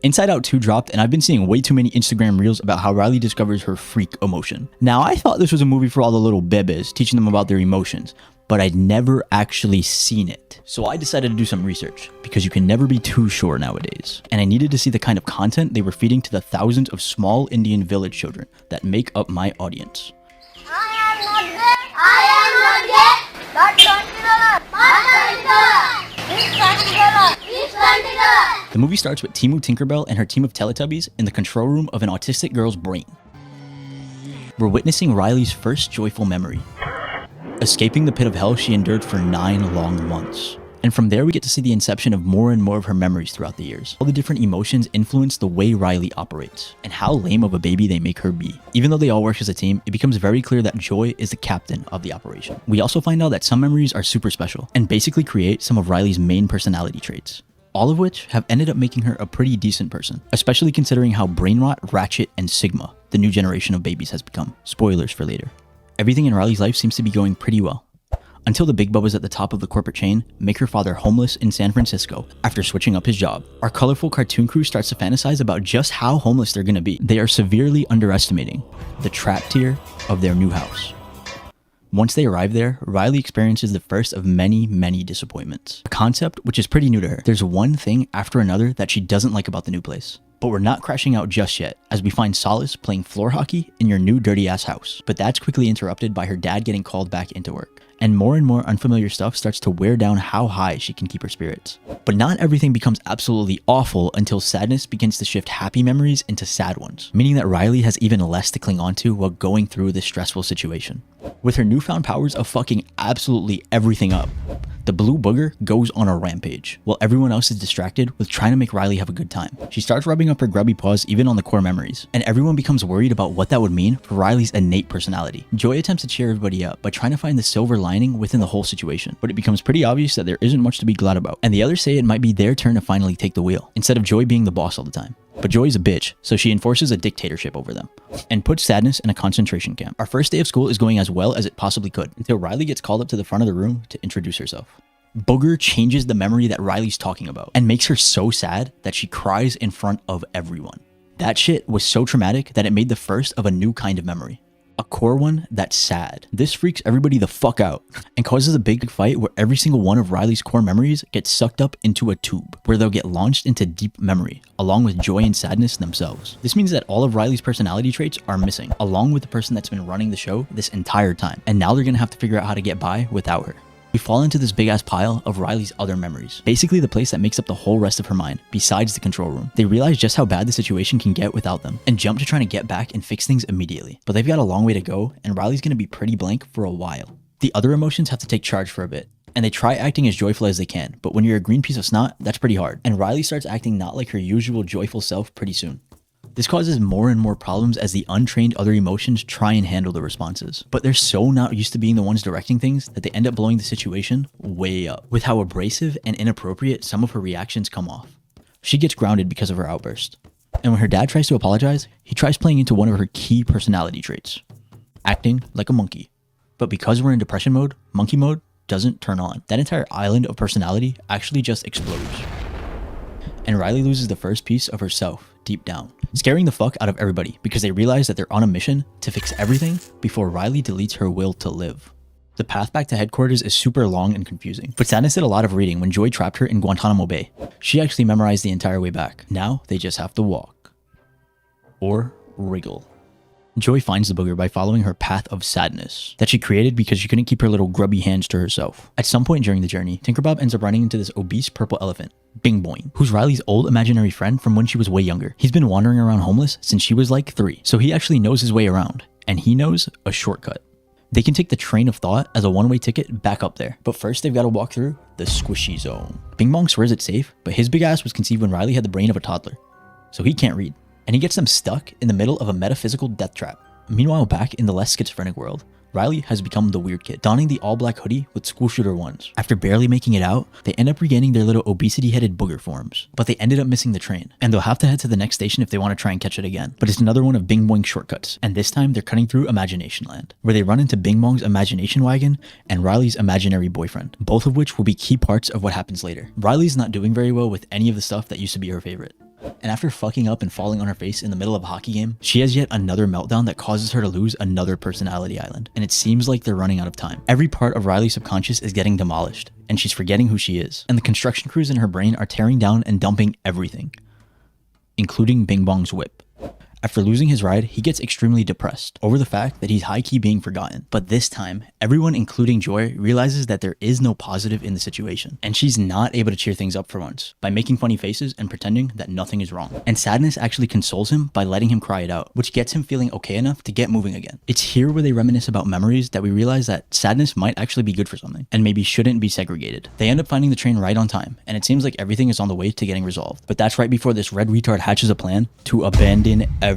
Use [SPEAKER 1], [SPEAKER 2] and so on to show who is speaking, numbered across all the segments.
[SPEAKER 1] Inside Out 2 dropped, and I've been seeing way too many Instagram reels about how Riley discovers her freak emotion. Now, I thought this was a movie for all the little bebes, teaching them about their emotions, but I'd never actually seen it. So I decided to do some research, because you can never be too sure nowadays. And I needed to see the kind of content they were feeding to the thousands of small Indian village children that make up my audience. The movie starts with Timu Tinkerbell and her team of Teletubbies in the control room of an autistic girl's brain. We're witnessing Riley's first joyful memory, escaping the pit of hell she endured for 9 long months. And from there we get to see the inception of more and more of her memories throughout the years. All the different emotions influence the way Riley operates, and how lame of a baby they make her be. Even though they all work as a team, it becomes very clear that Joy is the captain of the operation. We also find out that some memories are super special, and basically create some of Riley's main personality traits. All of which have ended up making her a pretty decent person, especially considering how Brainrot, Ratchet, and Sigma, the new generation of babies, has become. Spoilers for later. Everything in Riley's life seems to be going pretty well. Until the big bubbas at the top of the corporate chain make her father homeless in San Francisco after switching up his job. Our colorful cartoon crew starts to fantasize about just how homeless they're gonna be. They are severely underestimating the trap tier of their new house. Once they arrive there, Riley experiences the first of many, many disappointments. A concept which is pretty new to her. There's one thing after another that she doesn't like about the new place. But we're not crashing out just yet, as we find solace playing floor hockey in your new dirty ass house. But that's quickly interrupted by her dad getting called back into work. And more unfamiliar stuff starts to wear down how high she can keep her spirits. But not everything becomes absolutely awful until sadness begins to shift happy memories into sad ones, meaning that Riley has even less to cling on to while going through this stressful situation. With her newfound powers of fucking absolutely everything up, the blue booger goes on a rampage, while everyone else is distracted with trying to make Riley have a good time. She starts rubbing up her grubby paws even on the core memories, and everyone becomes worried about what that would mean for Riley's innate personality. Joy attempts to cheer everybody up by trying to find the silver lining within the whole situation, but it becomes pretty obvious that there isn't much to be glad about, and the others say it might be their turn to finally take the wheel, instead of Joy being the boss all the time. But Joy's a bitch, so she enforces a dictatorship over them, and puts Sadness in a concentration camp. Our first day of school is going as well as it possibly could, until Riley gets called up to the front of the room to introduce herself. Booger changes the memory that Riley's talking about, and makes her so sad that she cries in front of everyone. That shit was so traumatic that it made the first of a new kind of memory. A core one that's sad. This freaks everybody the fuck out, and causes a big fight where every single one of Riley's core memories gets sucked up into a tube, where they'll get launched into deep memory, along with Joy and Sadness themselves. This means that all of Riley's personality traits are missing, along with the person that's been running the show this entire time, and now they're gonna have to figure out how to get by without her. We fall into this big ass pile of Riley's other memories, basically the place that makes up the whole rest of her mind, besides the control room. They realize just how bad the situation can get without them, and jump to trying to get back and fix things immediately. But they've got a long way to go, and Riley's gonna be pretty blank for a while. The other emotions have to take charge for a bit, and they try acting as joyful as they can, but when you're a green piece of snot, that's pretty hard. And Riley starts acting not like her usual joyful self pretty soon. This causes more and more problems as the untrained other emotions try and handle the responses. But they're so not used to being the ones directing things that they end up blowing the situation way up, with how abrasive and inappropriate some of her reactions come off. She gets grounded because of her outburst. And when her dad tries to apologize, he tries playing into one of her key personality traits, acting like a monkey. But because we're in depression mode, monkey mode doesn't turn on. That entire island of personality actually just explodes. And Riley loses the first piece of herself deep down, scaring the fuck out of everybody because they realize that they're on a mission to fix everything before Riley deletes her will to live. The path back to headquarters is super long and confusing, but Sadness did a lot of reading when Joy trapped her in Guantanamo Bay. She actually memorized the entire way back. Now they just have to walk. Or wriggle. Joy finds the booger by following her path of sadness that she created because she couldn't keep her little grubby hands to herself. At some point during the journey, Tinkerbob ends up running into this obese purple elephant, Bing Boing, who's Riley's old imaginary friend from when she was way younger. He's been wandering around homeless since she was like 3, so he actually knows his way around, and he knows a shortcut. They can take the train of thought as a one-way ticket back up there, but first they've got to walk through the squishy zone. Bing Bong swears it's safe, but his big ass was conceived when Riley had the brain of a toddler, so he can't read, and he gets them stuck in the middle of a metaphysical death trap. Meanwhile, back in the less schizophrenic world, Riley has become the weird kid, donning the all-black hoodie with school shooter ones. After barely making it out, they end up regaining their little obesity-headed booger forms, but they ended up missing the train, and they'll have to head to the next station if they want to try and catch it again. But it's another one of Bing Boing's shortcuts, and this time they're cutting through Imagination Land, where they run into Bing Bong's imagination wagon and Riley's imaginary boyfriend, both of which will be key parts of what happens later. Riley's not doing very well with any of the stuff that used to be her favorite. And after fucking up and falling on her face in the middle of a hockey game, she has yet another meltdown that causes her to lose another personality island. And it seems like they're running out of time. Every part of Riley's subconscious is getting demolished, and she's forgetting who she is. And the construction crews in her brain are tearing down and dumping everything, including Bing Bong's whip. After losing his ride, he gets extremely depressed over the fact that he's high-key being forgotten. But this time, everyone, including Joy, realizes that there is no positive in the situation. And she's not able to cheer things up for once by making funny faces and pretending that nothing is wrong. And Sadness actually consoles him by letting him cry it out, which gets him feeling okay enough to get moving again. It's here where they reminisce about memories that we realize that sadness might actually be good for something, and maybe shouldn't be segregated. They end up finding the train right on time, and it seems like everything is on the way to getting resolved. But that's right before this red retard hatches a plan to abandon everything.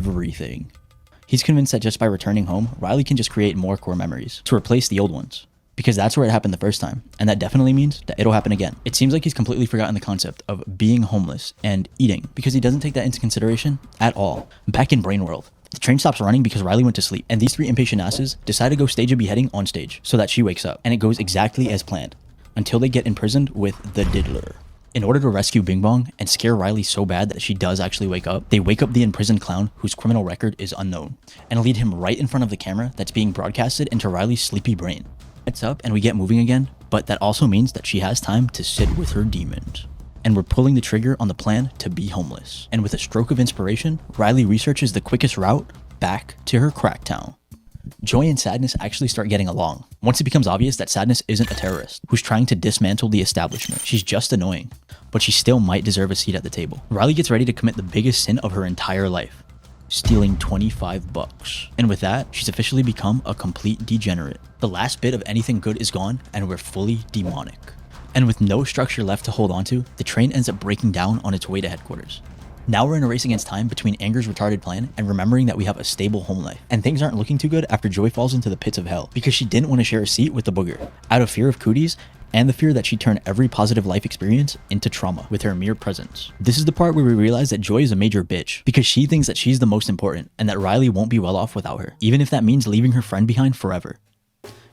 [SPEAKER 1] He's convinced that just by returning home, Riley can just create more core memories to replace the old ones, because that's where it happened the first time, and that definitely means that it'll happen again. It seems like he's completely forgotten the concept of being homeless and eating, because he doesn't take that into consideration at all. Back in Brain World, the train stops running because Riley went to sleep, and these three impatient asses decide to go stage a beheading on stage so that she wakes up, and it goes exactly as planned, until they get imprisoned with the Diddler. In order to rescue Bing Bong and scare Riley so bad that she does actually wake up, they wake up the imprisoned clown whose criminal record is unknown, and lead him right in front of the camera that's being broadcasted into Riley's sleepy brain. It's up and we get moving again, but that also means that she has time to sit with her demons. And we're pulling the trigger on the plan to be homeless. And with a stroke of inspiration, Riley researches the quickest route back to her crack town. Joy and Sadness actually start getting along. Once it becomes obvious that Sadness isn't a terrorist who's trying to dismantle the establishment. She's just annoying, but she still might deserve a seat at the table. Riley gets ready to commit the biggest sin of her entire life, stealing $25. And with that, she's officially become a complete degenerate. The last bit of anything good is gone, and we're fully demonic. And with no structure left to hold onto, the train ends up breaking down on its way to headquarters. Now we're in a race against time between Anger's retarded plan and remembering that we have a stable home life. And things aren't looking too good after Joy falls into the pits of hell because she didn't want to share a seat with the booger, out of fear of cooties and the fear that she'd turn every positive life experience into trauma with her mere presence. This is the part where we realize that Joy is a major bitch because she thinks that she's the most important and that Riley won't be well off without her, even if that means leaving her friend behind forever.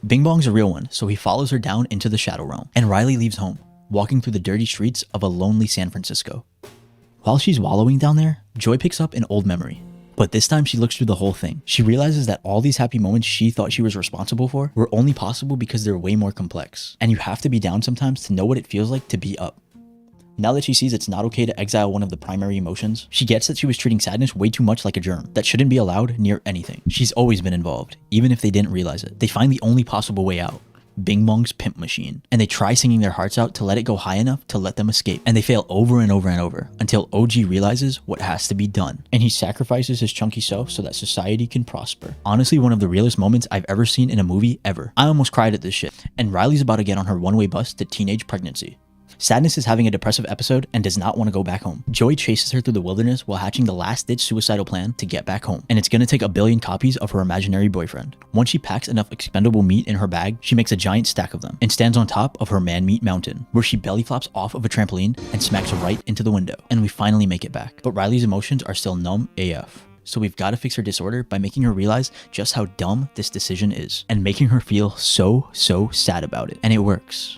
[SPEAKER 1] Bing Bong's a real one, so he follows her down into the Shadow Realm, and Riley leaves home, walking through the dirty streets of a lonely San Francisco. While she's wallowing down there, Joy picks up an old memory. But this time she looks through the whole thing. She realizes that all these happy moments she thought she was responsible for were only possible because they're way more complex. And you have to be down sometimes to know what it feels like to be up. Now that she sees it's not okay to exile one of the primary emotions, she gets that she was treating sadness way too much like a germ that shouldn't be allowed near anything. She's always been involved, even if they didn't realize it. They find the only possible way out. Bing Bong's pimp machine, and they try singing their hearts out to let it go high enough to let them escape, and they fail over and over and over until OG realizes what has to be done, and he sacrifices his chunky self so that society can prosper. Honestly, one of the realest moments I've ever seen in a movie ever. I almost cried at this shit, and Riley's about to get on her one-way bus to teenage pregnancy. Sadness is having a depressive episode and does not want to go back home. Joy chases her through the wilderness while hatching the last-ditch suicidal plan to get back home. And it's gonna take 1 billion copies of her imaginary boyfriend. Once she packs enough expendable meat in her bag, she makes a giant stack of them and stands on top of her man-meat mountain, where she belly flops off of a trampoline and smacks right into the window. And we finally make it back. But Riley's emotions are still numb AF. So we've got to fix her disorder by making her realize just how dumb this decision is and making her feel so sad about it. And it works.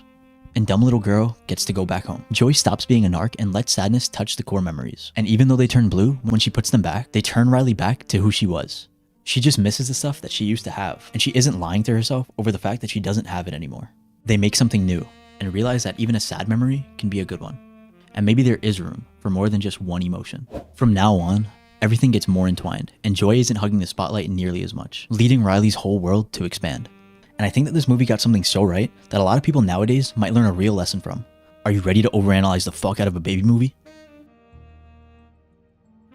[SPEAKER 1] And dumb little girl gets to go back home. Joy stops being a narc and lets Sadness touch the core memories. And even though they turn blue, when she puts them back, they turn Riley back to who she was. She just misses the stuff that she used to have, and she isn't lying to herself over the fact that she doesn't have it anymore. They make something new, and realize that even a sad memory can be a good one. And maybe there is room for more than just one emotion. From now on, everything gets more entwined, and Joy isn't hugging the spotlight nearly as much, leading Riley's whole world to expand. And I think that this movie got something so right that a lot of people nowadays might learn a real lesson from. Are you ready to overanalyze the fuck out of a baby movie?